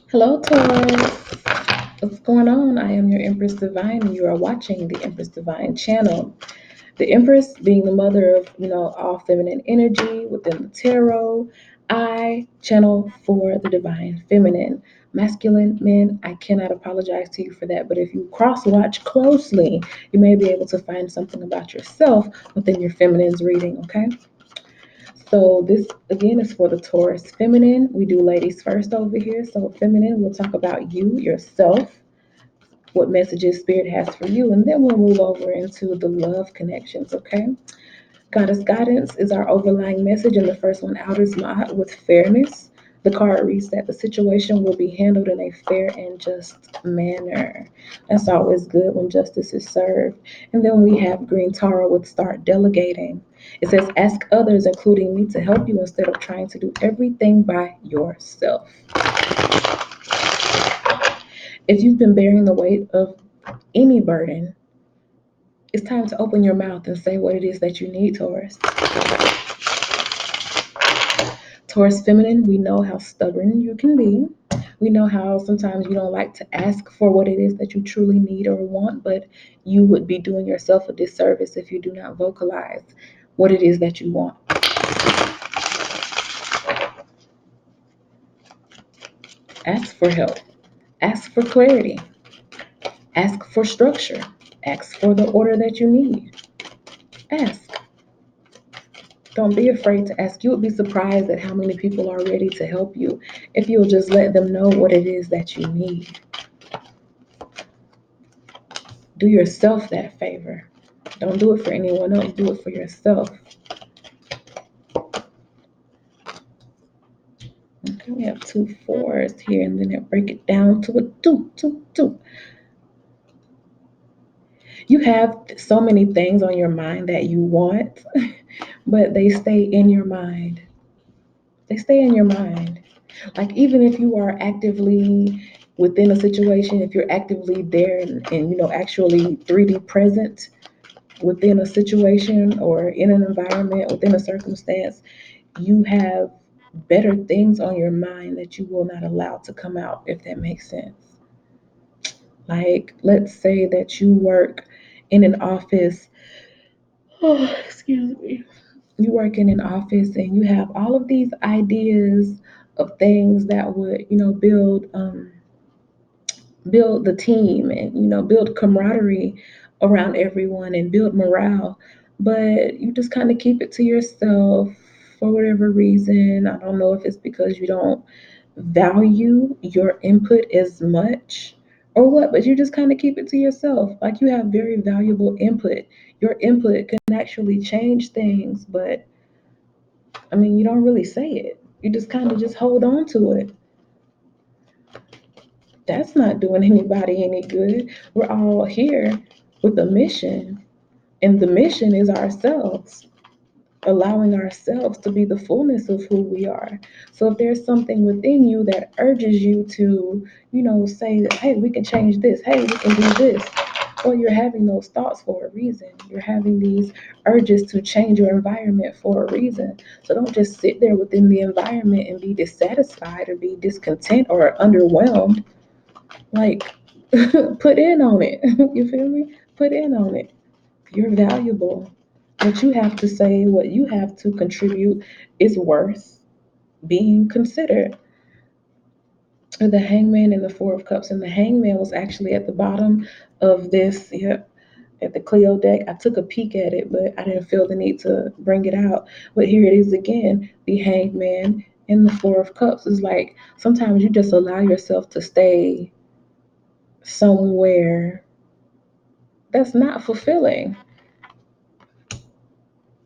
Hello, Taurus. What's going on? I am your Empress Divine, and you are watching the Empress Divine Channel. The Empress being the mother of, all feminine energy within the tarot. I channel for the divine feminine. Masculine men, I cannot apologize to you for that, but if you cross watch closely, you may be able to find something about yourself within your feminine's reading, okay? So this again is for the Taurus feminine. We do ladies first over here. So feminine, we'll talk about you, yourself, what messages spirit has for you, and then we'll move over into the love connections, okay? Goddess guidance is our overlying message, and the first one out is Ma'at with fairness. The card reads that the situation will be handled in a fair and just manner. That's always good when justice is served. And then we have Green Tara with start delegating. It says, ask others, including me, to help you instead of trying to do everything by yourself. If you've been bearing the weight of any burden, it's time to open your mouth and say what it is that you need, Taurus. Taurus feminine, we know how stubborn you can be. We know how sometimes you don't like to ask for what it is that you truly need or want, but you would be doing yourself a disservice if you do not vocalize what it is that you want. Ask for help. Ask for clarity. Ask for structure. Ask for the order that you need. Ask. Don't be afraid to ask. You would be surprised at how many people are ready to help you if you'll just let them know what it is that you need. Do yourself that favor. Don't do it for anyone else, do it for yourself. Okay, we have 2 4s here, and then I break it down to a 2 2 2. You have so many things on your mind that you want, but they stay in your mind. They stay in your mind. Like, even if you are actively within a situation, if you're actively there and actually 3D present within a situation or in an environment, within a circumstance, you have better things on your mind that you will not allow to come out, if that makes sense. Like, let's say that you work in an office. Oh, excuse me. You work in an office and you have all of these ideas of things that would, build the team and build camaraderie around everyone and build morale, but you just kind of keep it to yourself for whatever reason. I don't know if it's because you don't value your input as much or what, but you just kind of keep it to yourself. Like, you have very valuable input. Your input can actually change things, but I mean, you don't really say it. You just kind of just hold on to it. That's not doing anybody any good. We're all here with a mission, and the mission is ourselves, allowing ourselves to be the fullness of who we are. So if there's something within you that urges you to, say, hey, we can change this, hey, we can do this, well, you're having those thoughts for a reason. You're having these urges to change your environment for a reason. So don't just sit there within the environment and be dissatisfied or be discontent or underwhelmed. Like, put in on it. You feel me? Put in on it. You're valuable. What you have to say, what you have to contribute is worth being considered. The Hangman and the Four of Cups, and the Hangman was actually at the bottom of this, yep, at the Cleo deck. I took a peek at it, but I didn't feel the need to bring it out. But here it is again, the Hangman and the Four of Cups. Is like, sometimes you just allow yourself to stay somewhere that's not fulfilling.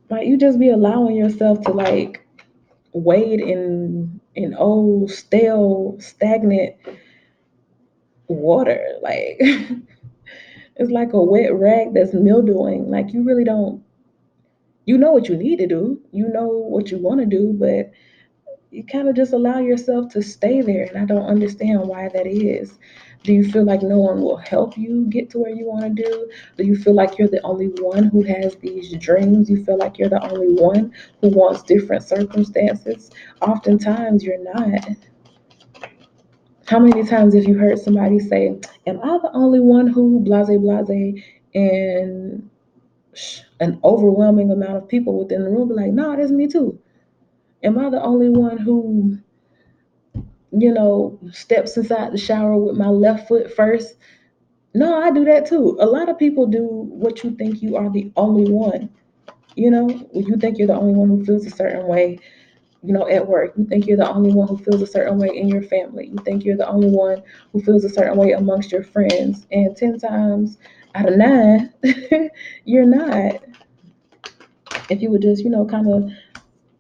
Like, you just be allowing yourself to, like, wade in old, stale, stagnant water. Like, it's like a wet rag that's mildewing. Like, you really don't, you know what you need to do, you know what you want to do, but you kind of just allow yourself to stay there. And I don't understand why that is. Do you feel like no one will help you get to where you want to do? Do you feel like you're the only one who has these dreams? You feel like you're the only one who wants different circumstances? Oftentimes you're not. How many times have you heard somebody say, "Am I the only one who blase blase?" And an overwhelming amount of people within the room be like, "No, that's me too." Am I the only one who, steps inside the shower with my left foot first? No, I do that too. A lot of people do what you think you are the only one. When you think you're the only one who feels a certain way, at work. You think you're the only one who feels a certain way in your family. You think you're the only one who feels a certain way amongst your friends. And 10 times out of 9, you're not. If you would just, kind of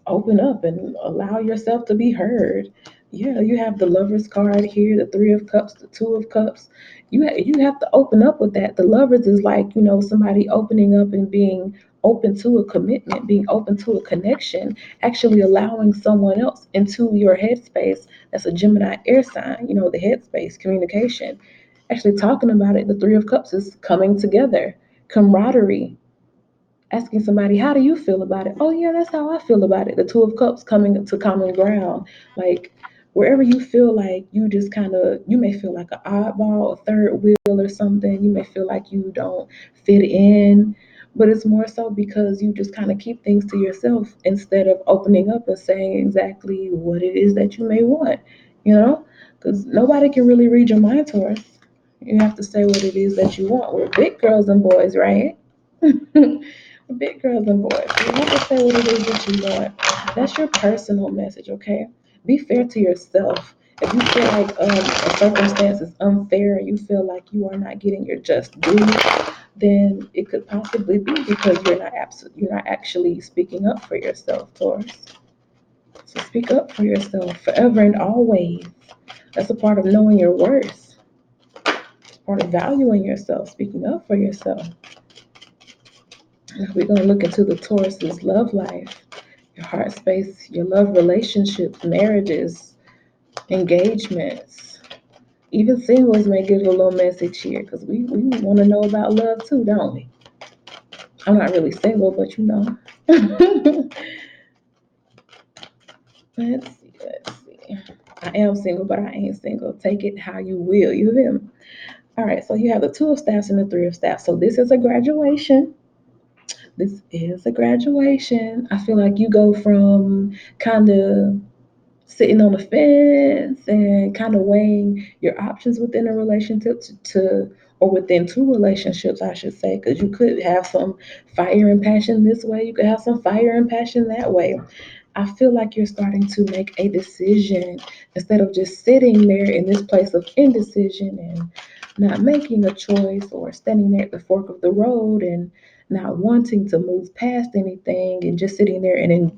open up and allow yourself to be heard. Yeah, you have the Lovers card here, the Three of Cups, the Two of Cups. You have to open up with that. The Lovers is like, somebody opening up and being open to a commitment, being open to a connection, actually allowing someone else into your headspace. That's a Gemini air sign, the headspace, communication. Actually talking about it, the Three of Cups is coming together, camaraderie, asking somebody, how do you feel about it? Oh, yeah, that's how I feel about it. The Two of Cups coming to common ground. Like, wherever you feel like you just kind of, you may feel like an oddball, a third wheel or something. You may feel like you don't fit in, but it's more so because you just kind of keep things to yourself instead of opening up and saying exactly what it is that you may want, you know? Because nobody can really read your mind, Taurus. You have to say what it is that you want. We're big girls and boys, right? Big girls and boys. You have to say what it is that you want. That's your personal message, okay? Be fair to yourself. If you feel like a circumstance is unfair and you feel like you are not getting your just due, then it could possibly be because you're not actually speaking up for yourself, Taurus. So speak up for yourself forever and always. That's a part of knowing your worth. It's part of valuing yourself, speaking up for yourself. We're going to look into the Taurus's love life, your heart space, your love relationships, marriages, engagements. Even singles may get a little message here because we want to know about love too, don't we? I'm not really single, but let's see. I am single, but I ain't single. Take it how you will. You feel me? All right, so you have the Two of Staffs and the Three of Staffs. So this is a graduation. This is a graduation. I feel like you go from kind of sitting on the fence and kind of weighing your options within a relationship or within two relationships, I should say, because you could have some fire and passion this way, you could have some fire and passion that way. I feel like you're starting to make a decision instead of just sitting there in this place of indecision and not making a choice or standing there at the fork of the road and not wanting to move past anything and just sitting there and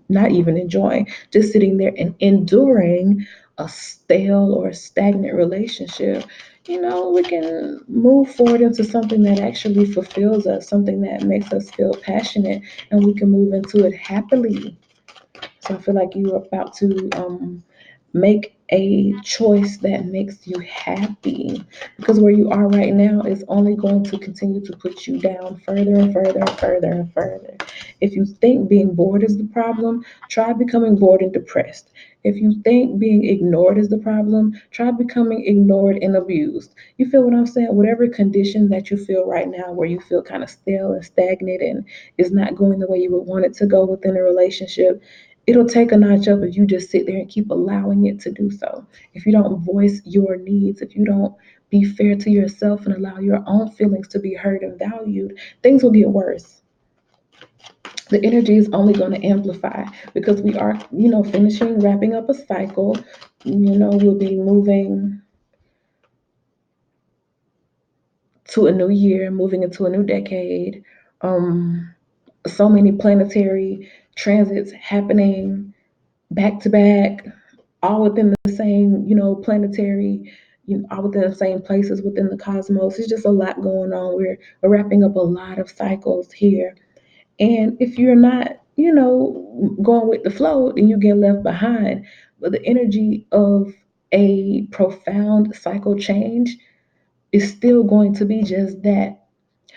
not even enjoying, just sitting there and enduring a stale or stagnant relationship. We can move forward into something that actually fulfills us, something that makes us feel passionate, and we can move into it happily. So I feel like you're about to make a choice that makes you happy, because where you are right now is only going to continue to put you down further and further and further and further. If you think being bored is the problem, try becoming bored and depressed. If you think being ignored is the problem, try becoming ignored and abused. You feel what I'm saying? Whatever condition that you feel right now where you feel kind of stale and stagnant and is not going the way you would want it to go within a relationship, it'll take a notch up if you just sit there and keep allowing it to do so. If you don't voice your needs, if you don't be fair to yourself and allow your own feelings to be heard and valued, things will get worse. The energy is only going to amplify because we are, finishing, wrapping up a cycle. We'll be moving to a new year, moving into a new decade. So many planetary transits happening back to back, all within the same, planetary, all within the same places within the cosmos. It's just a lot going on. We're wrapping up a lot of cycles here. And if you're not, going with the flow, then you get left behind. But the energy of a profound cycle change is still going to be just that.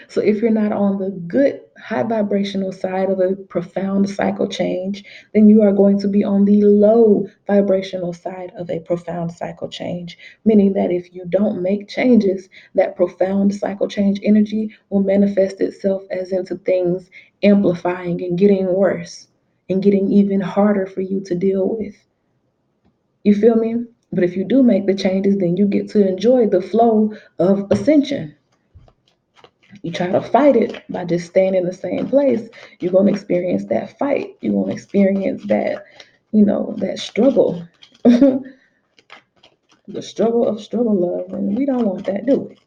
So if you're not on the good high vibrational side of a profound cycle change, then you are going to be on the low vibrational side of a profound cycle change. Meaning that if you don't make changes, that profound cycle change energy will manifest itself as into things amplifying and getting worse and getting even harder for you to deal with. You feel me? But if you do make the changes, then you get to enjoy the flow of ascension. You try to fight it by just staying in the same place, you're going to experience that fight. You're going to experience that, that struggle, the struggle of struggle love. And we don't want that, do we?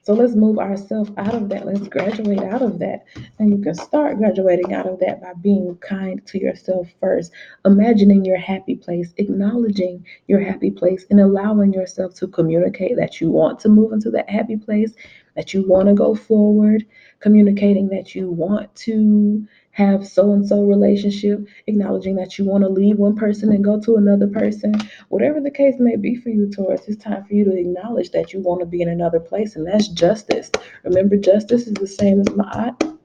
So let's move ourselves out of that. Let's graduate out of that. And you can start graduating out of that by being kind to yourself first, imagining your happy place, acknowledging your happy place, and allowing yourself to communicate that you want to move into that happy place, that you want to go forward, communicating that you want to have so and so relationship, acknowledging that you want to leave one person and go to another person. Whatever the case may be for you, Taurus, it's time for you to acknowledge that you want to be in another place, and that's justice. Remember, justice is the same as ma'at.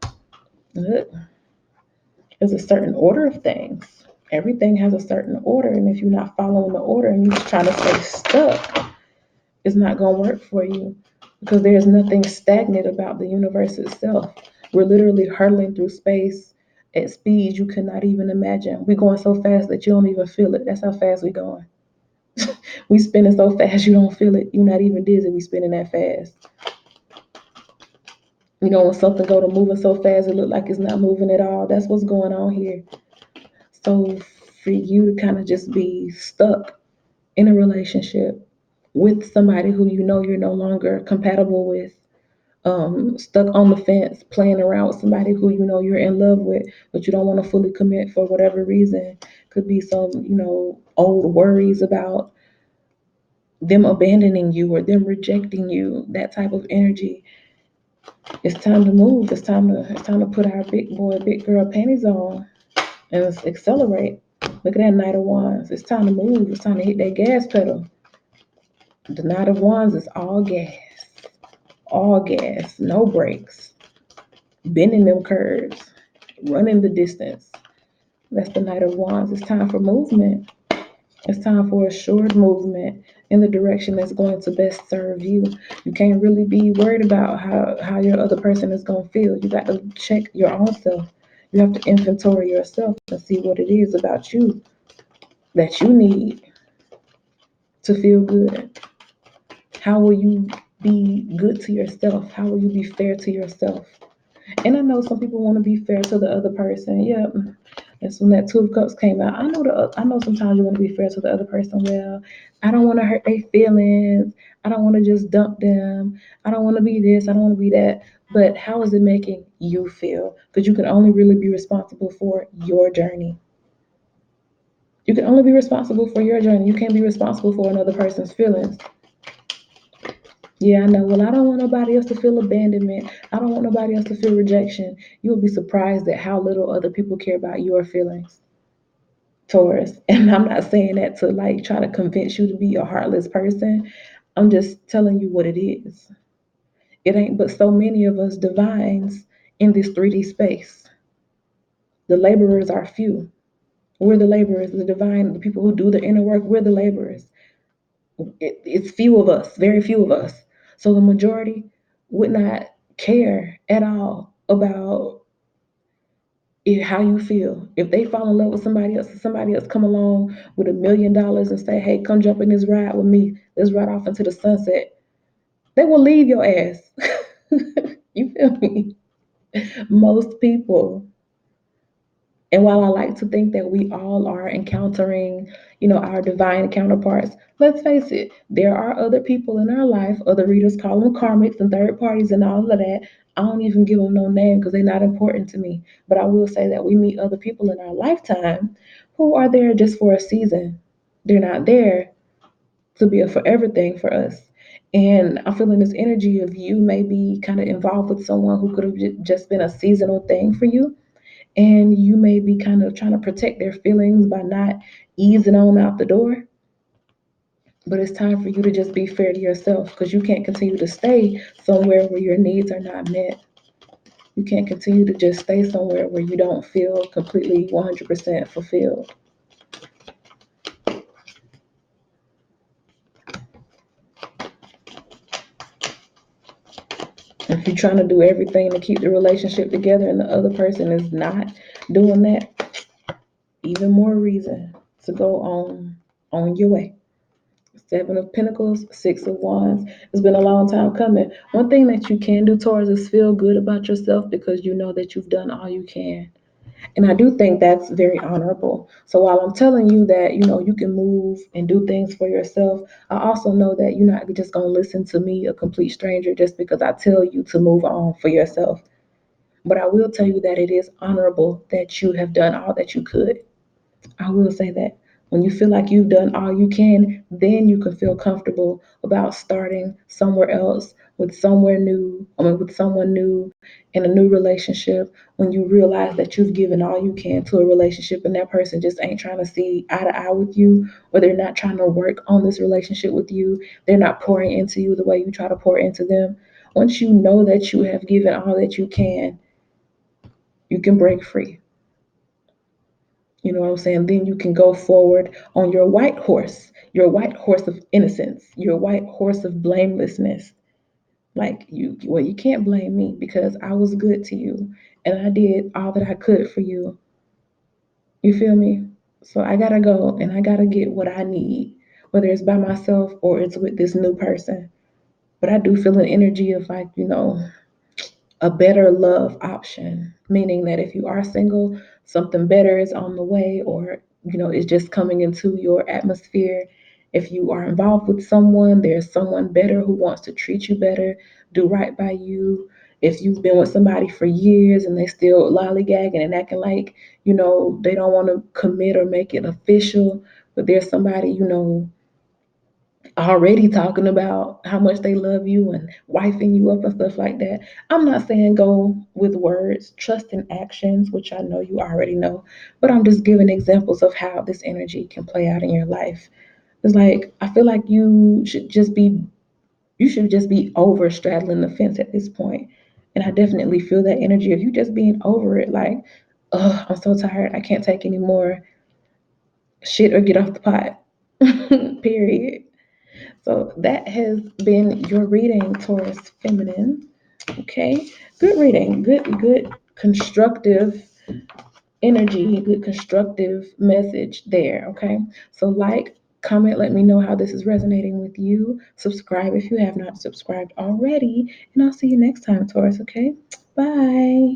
There's a certain order of things. Everything has a certain order, and if you're not following the order and you're just trying to stay stuck, it's not going to work for you because there's nothing stagnant about the universe itself. We're literally hurtling through space at speeds you cannot even imagine. We're going so fast that you don't even feel it. That's how fast we're going. We spinning so fast you don't feel it. You're not even dizzy. We spinning that fast. When something go to moving so fast, it look like it's not moving at all. That's what's going on here. So for you to kind of just be stuck in a relationship with somebody who you know you're no longer compatible with, stuck on the fence, playing around with somebody who you know you're in love with, but you don't want to fully commit for whatever reason. Could be some, old worries about them abandoning you or them rejecting you, that type of energy. It's time to move. It's time to put our big boy, big girl panties on and let's accelerate. Look at that Knight of Wands. It's time to move. It's time to hit that gas pedal. The Knight of Wands is all gas, no brakes, bending them curves, running the distance. That's the Knight of Wands. It's time for movement. It's time for assured movement in the direction that's going to best serve you. You can't really be worried about how your other person is going to feel. You got to check your own self. You have to inventory yourself and see what it is about you that you need to feel good. How will you be good to yourself? How will you be fair to yourself? And I know some people want to be fair to the other person. Yeah, that's when that Two of Cups came out. I know sometimes you want to be fair to the other person. Well, I don't want to hurt their feelings. I don't want to just dump them. I don't want to be this. I don't want to be that. But how is it making you feel? Because you can only really be responsible for your journey. You can only be responsible for your journey. You can't be responsible for another person's feelings. Yeah, I know. Well, I don't want nobody else to feel abandonment. I don't want nobody else to feel rejection. You'll be surprised at how little other people care about your feelings, Taurus. And I'm not saying that to like try to convince you to be a heartless person. I'm just telling you what it is. It ain't but so many of us divines in this 3D space. The laborers are few. We're the laborers, the divine, the people who do the inner work, we're the laborers. It's few of us, very few of us. So the majority would not care at all about how you feel. If they fall in love with somebody else, somebody else come along with $1 million and say, "Hey, come jump in this ride with me. Let's ride off into the sunset." They will leave your ass. You feel me? Most people. And while I like to think that we all are encountering, our divine counterparts, let's face it, there are other people in our life, other readers call them karmics and third parties and all of that. I don't even give them no name because they're not important to me. But I will say that we meet other people in our lifetime who are there just for a season. They're not there to be a forever thing for us. And I'm feeling this energy of you may be kind of involved with someone who could have just been a seasonal thing for you, and you may be kind of trying to protect their feelings by not easing on out the door. But it's time for you to just be fair to yourself because you can't continue to stay somewhere where your needs are not met. You can't continue to just stay somewhere where you don't feel completely 100% fulfilled. If you're trying to do everything to keep the relationship together and the other person is not doing that, even more reason to go on your way. Seven of Pentacles, Six of Wands. It's been a long time coming. One thing that you can do, Taurus, is feel good about yourself because you know that you've done all you can. And I do think that's very honorable. So while I'm telling you that, you can move and do things for yourself, I also know that you're not just going to listen to me, a complete stranger, just because I tell you to move on for yourself. But I will tell you that it is honorable that you have done all that you could. I will say that. When you feel like you've done all you can, then you can feel comfortable about starting somewhere else with somewhere new, with someone new in a new relationship. When you realize that you've given all you can to a relationship and that person just ain't trying to see eye to eye with you, or they're not trying to work on this relationship with you, they're not pouring into you the way you try to pour into them. Once you know that you have given all that you can break free. You know what I'm saying? Then you can go forward on your white horse of innocence, your white horse of blamelessness. Like you can't blame me because I was good to you and I did all that I could for you. You feel me? So I gotta go and I gotta get what I need, whether it's by myself or it's with this new person. But I do feel an energy of like, a better love option, meaning that if you are single, something better is on the way, or it's just coming into your atmosphere. If you are involved with someone, there's someone better who wants to treat you better, do right by you. If you've been with somebody for years and they still lollygagging and acting like they don't want to commit or make it official, but there's somebody already talking about how much they love you and wifing you up and stuff like that. I'm not saying go with words, trust in actions, which I know you already know, but I'm just giving examples of how this energy can play out in your life. It's like I feel like you should just be over straddling the fence at this point. And I definitely feel that energy of you just being over it, like, oh, I'm so tired, I can't take any more shit or get off the pot. Period. So that has been your reading, Taurus Feminine. Okay, good reading, good constructive energy, good constructive message there. Okay, so like, comment, let me know how this is resonating with you. Subscribe if you have not subscribed already, and I'll see you next time, Taurus. Okay, bye.